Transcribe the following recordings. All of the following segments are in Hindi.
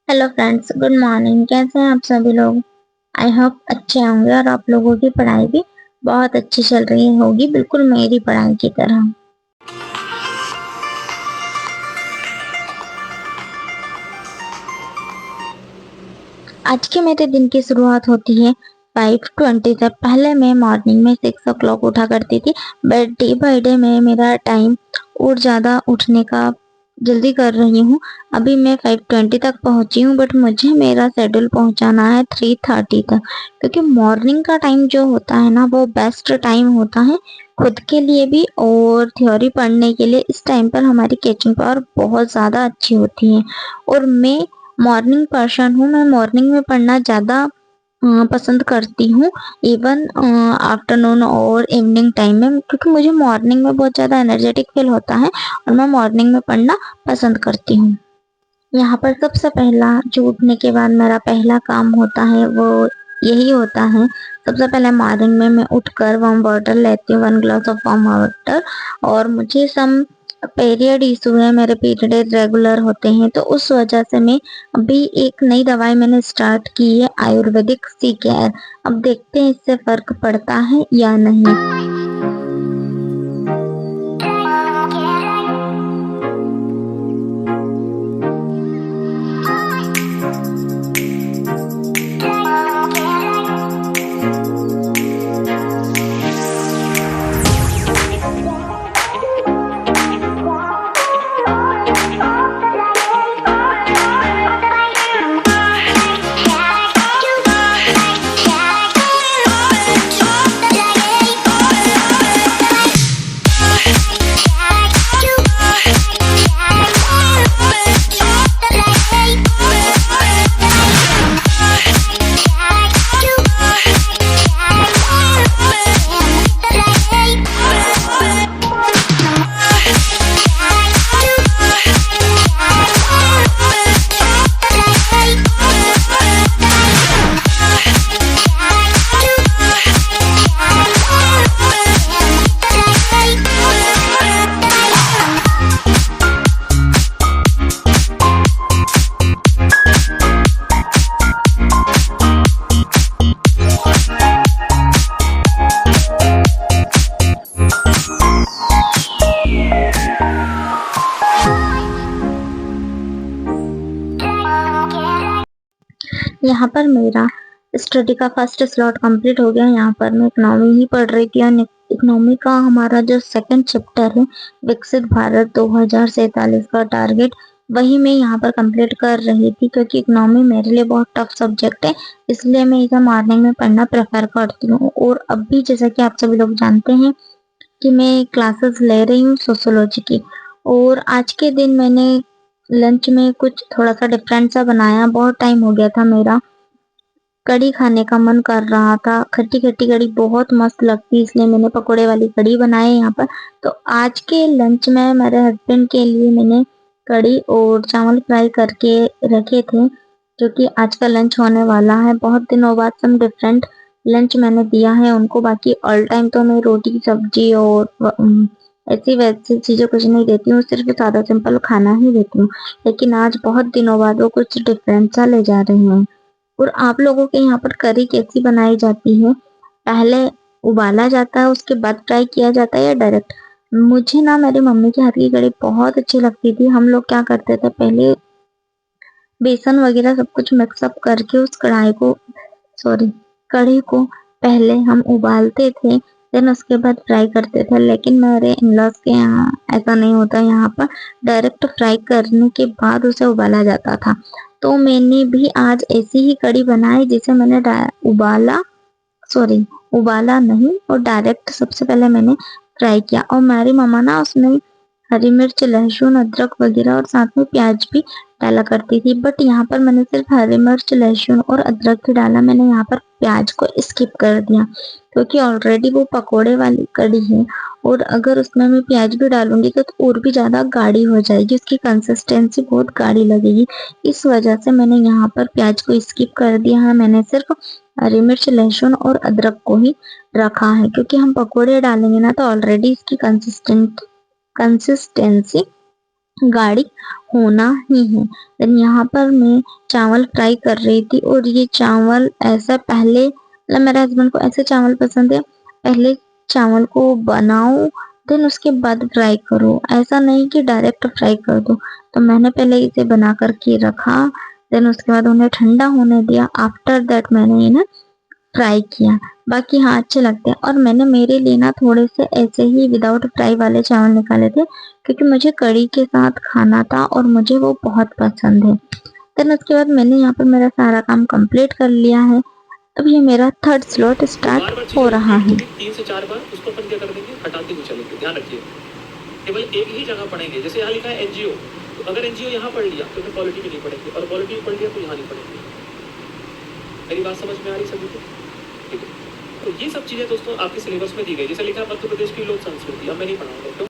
Hello friends, good morning. कैसे हैं आप सभी लोग? आई होप अच्छे होंगे और आप लोगों की पढ़ाई भी बहुत अच्छी चल रही होगी, बिल्कुल मेरी पढ़ाई की तरह। आज के मेरे दिन की शुरुआत होती है 5:20 से। पहले मैं मॉर्निंग में 6 o'clock उठा करती थी, बट डे बाय डे में मेरा टाइम और ज़्यादा उठने का जल्दी कर रही हूँ। अभी मैं 5:20 तक पहुँची हूँ, बट मुझे मेरा शेड्यूल पहुँचाना है 3:30 तक, क्योंकि मॉर्निंग का टाइम जो होता है ना, वो बेस्ट टाइम होता है खुद के लिए भी और थ्योरी पढ़ने के लिए। इस टाइम पर हमारी कैचिंग पावर बहुत ज़्यादा अच्छी होती है और मैं मॉर्निंग पर्सन हूँ। मैं मॉर्निंग में पढ़ना ज़्यादा पसंद करती हूँ, इवन आफ्टरनून और इवनिंग टाइम में, क्योंकि मुझे मॉर्निंग में बहुत ज़्यादा एनर्जेटिक फील होता है और मैं मॉर्निंग में पढ़ना पसंद करती हूँ। यहाँ पर सबसे पहला जो उठने के बाद मेरा पहला काम होता है वो यही होता है। सबसे पहले मॉर्निंग में मैं उठकर वार्म वाटर लेती हूँ, 1 ग्लास ऑफ वार्म वाटर। और मुझे सम पीरियड इशू है, मेरे पीरियड रेगुलर होते हैं, तो उस वजह से मैं अभी एक नई दवाई मैंने स्टार्ट की है, आयुर्वेदिक सी केयर। अब देखते हैं इससे फर्क पड़ता है या नहीं। यहाँ पर मेरा स्टडी का फर्स्ट स्लॉट कंप्लीट हो गया। यहाँ पर मैं इकोनॉमी ही पढ़ रही थी और इकोनॉमी का हमारा जो सेकंड चैप्टर है, विकसित भारत 2047 का टारगेट, वही मैं यहाँ पर कंप्लीट कर रही थी, क्योंकि इकोनॉमी मेरे लिए बहुत टफ सब्जेक्ट है, इसलिए मैं इसे मॉर्निंग में पढ़ना प्रेफर करती हूँ। और अब भी जैसा कि आप सभी लोग जानते हैं कि मैं क्लासेस ले रही हूँ सोशोलॉजी की। और आज के दिन मैंने लंच में कुछ थोड़ा सा डिफरेंट सा बनाया। बहुत टाइम हो गया था, मेरा कढ़ी खाने का मन कर रहा था। खट्टी खट्टी कढ़ी बहुत मस्त लगती है, इसलिए मैंने पकोड़े वाली कढ़ी बनाई यहाँ पर। तो आज के लंच में मेरे हस्बैंड के लिए मैंने कढ़ी और चावल फ्राई करके रखे थे, जो कि आज का लंच होने वाला है। बहुत दिनों बाद सम डिफरेंट लंच मैंने दिया है उनको। बाकी ऑल टाइम तो मैं रोटी सब्जी और ऐसी वैसी चीजें कुछ नहीं देती हूँ, सिर्फ सादा सिंपल खाना ही देती हूँ। लेकिन आज बहुत दिनों बाद वो कुछ डिफरेंट सा ले जा रहे हैं। और आप लोगों के यहाँ पर करी कैसी बनाई जाती है? पहले उबाला जाता है, उसके बाद फ्राई किया जाता है, या डायरेक्ट? मुझे ना मेरी मम्मी के हाथ की कढ़ी बहुत अच्छी लगती थी। हम लोग क्या करते थे, पहले बेसन वगैरह सब कुछ मिक्सअप करके उस कढ़ी को पहले हम उबालते थे, देन उसके बाद फ्राई करते थे। लेकिन मेरे इन-लॉज के यहाँ ऐसा नहीं होता, यहाँ पर डायरेक्ट फ्राई करने के बाद उसे उबाला जाता था। तो मैंने भी आज ऐसी ही कढ़ी बनाई, जिसे मैंने उबाला नहीं और डायरेक्ट सबसे पहले मैंने फ्राई किया। और मेरी मम्मा ना उसमें हरी मिर्च, लहसुन, अदरक वगैरह और साथ में प्याज भी डाला करती थी, बट यहाँ पर मैंने सिर्फ हरी मिर्च, लहसुन और अदरक ही डाला। मैंने यहाँ पर प्याज को स्किप कर दिया, क्योंकि ऑलरेडी वो पकोड़े वाली कढ़ी है, और अगर उसमें मैं प्याज भी डालूंगी तो और भी ज़्यादा गाढ़ी हो जाएगी, उसकी कंसिस्टेंसी बहुत गाढ़ी लगेगी। इस वजह से मैंने यहाँ पर प्याज को स्किप कर दिया है। मैंने सिर्फ हरी मिर्च, लहसुन और अदरक को ही रखा है, क्योंकि हम पकोड़े डालेंगे ना, तो ऑलरेडी इसकी कंसिस्टेंसी गाढ़ी होना ही है। देन यहाँ पर मैं चावल फ्राई कर रही थी और ये चावल ऐसा पहले मतलब मेरे हस्बैंड को ऐसे चावल पसंद है, पहले चावल को बनाओ देन उसके बाद फ्राई करो, ऐसा नहीं कि डायरेक्ट फ्राई कर दो। तो मैंने पहले इसे बना कर के रखा, देन उसके बाद उन्हें ठंडा होने दिया, आफ्टर दैट मैंने इन्हें फ्राई किया। बाकी हाँ अच्छे लगते हैं। और मैंने मेरे लिए ना थोड़े से ऐसे ही विदाउट फ्राई वाले चावल निकाले थे क्योंकि मुझे कढ़ी के साथ खाना था और मुझे वो बहुत पसंद है। देन उसके बाद मैंने यहाँ पर मेरा सारा काम कंप्लीट कर लिया है। अब ये मेरा थर्ड स्लॉट तो स्टार्ट बार बार हो चीजें रहा रिपीट है। होगी 3 से 4 बार, उसको अपन क्या कर देंगे, हटाते हुए चलेंगे। ध्यान रखिए, केवल एक ही जगह पढ़ेंगे। जैसे यहाँ लिखा है एनजीओ, तो अगर एनजीओ यहाँ पढ़ लिया तो फिर पॉलिटी में नहीं पढ़ेंगे, और पॉलिटी पढ़ लिया तो यहाँ नहीं पढ़ेंगे। मेरी बात समझ में आ रही सभी को? ठीक है, तो ये सब चीजें दोस्तों आपके सिलेबस में दी गई। जैसे लिखा है मध्य प्रदेश की लोक संस्कृति, अब मैं नहीं पढ़ाऊंगा क्यों?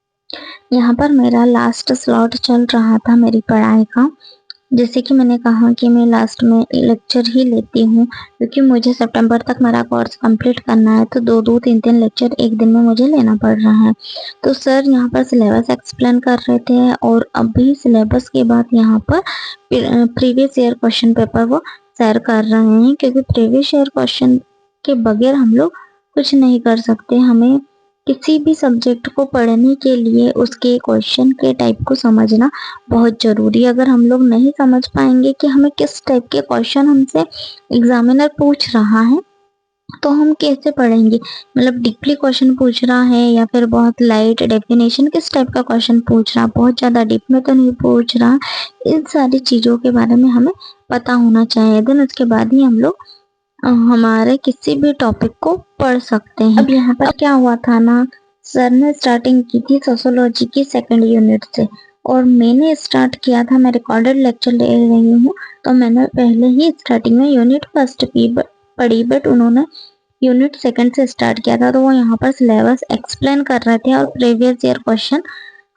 यहाँ पर मेरा लास्ट स्लॉट चल रहा था मेरी पढ़ाई का। जैसे कि मैंने कहा कि मैं लास्ट में लेक्चर ही लेती हूँ क्योंकि मुझे सितंबर तक मेरा कोर्स कंप्लीट करना है, तो दो दो तीन तीन लेक्चर एक दिन में मुझे लेना पड़ रहा है। तो सर यहाँ पर सिलेबस एक्सप्लेन कर रहे थे और अभी सिलेबस के बाद यहाँ पर प्रीवियस ईयर क्वेश्चन पेपर वो शेयर कर रहे हैं, क्योंकि प्रीवियस ईयर क्वेश्चन के बगैर हम लोग कुछ नहीं कर सकते। हमें किसी भी सब्जेक्ट को पढ़ने के लिए उसके क्वेश्चन के टाइप को समझना बहुत जरूरी है। अगर हम लोग नहीं समझ पाएंगे कि हमें किस टाइप के क्वेश्चन हमसे एग्जामिनर पूछ रहा है, तो हम कैसे पढ़ेंगे। मतलब डीपली क्वेश्चन पूछ रहा है या फिर बहुत लाइट डेफिनेशन, किस टाइप का क्वेश्चन पूछ रहा, बहुत ज्यादा डीप में तो नहीं पूछ रहा। इन सारी चीजों के बारे में हमें पता होना चाहिए। देन उसके बाद ही हम लोग हमारे किसी भी टॉपिक को पढ़ सकते हैं। अब यहाँ पर क्या हुआ था ना, सर ने स्टार्टिंग की थी सोशोलॉजी की सेकंड यूनिट से और मैंने स्टार्ट किया था, मैं रिकॉर्डेड लेक्चर ले रही हूँ, तो मैंने पहले ही स्टार्टिंग में यूनिट फर्स्ट की पढ़ी, बट उन्होंने यूनिट सेकंड से स्टार्ट किया था। तो वो यहाँ पर सिलेबस एक्सप्लेन कर रहे थे और प्रीवियस ईयर क्वेश्चन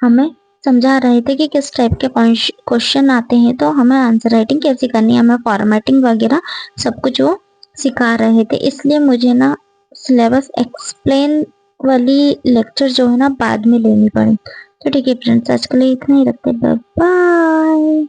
हमें समझा रहे थे कि किस टाइप के क्वेश्चन आते हैं, तो हमें आंसर राइटिंग कैसी करनी है, हमें फॉर्मेटिंग वगैरह सब कुछ वो सिखा रहे थे। इसलिए मुझे ना सिलेबस एक्सप्लेन वाली लेक्चर जो है ना बाद में लेनी पड़ी। तो ठीक है फ्रेंड्स, आज के लिए इतना ही रखते हैं, बाय बाय।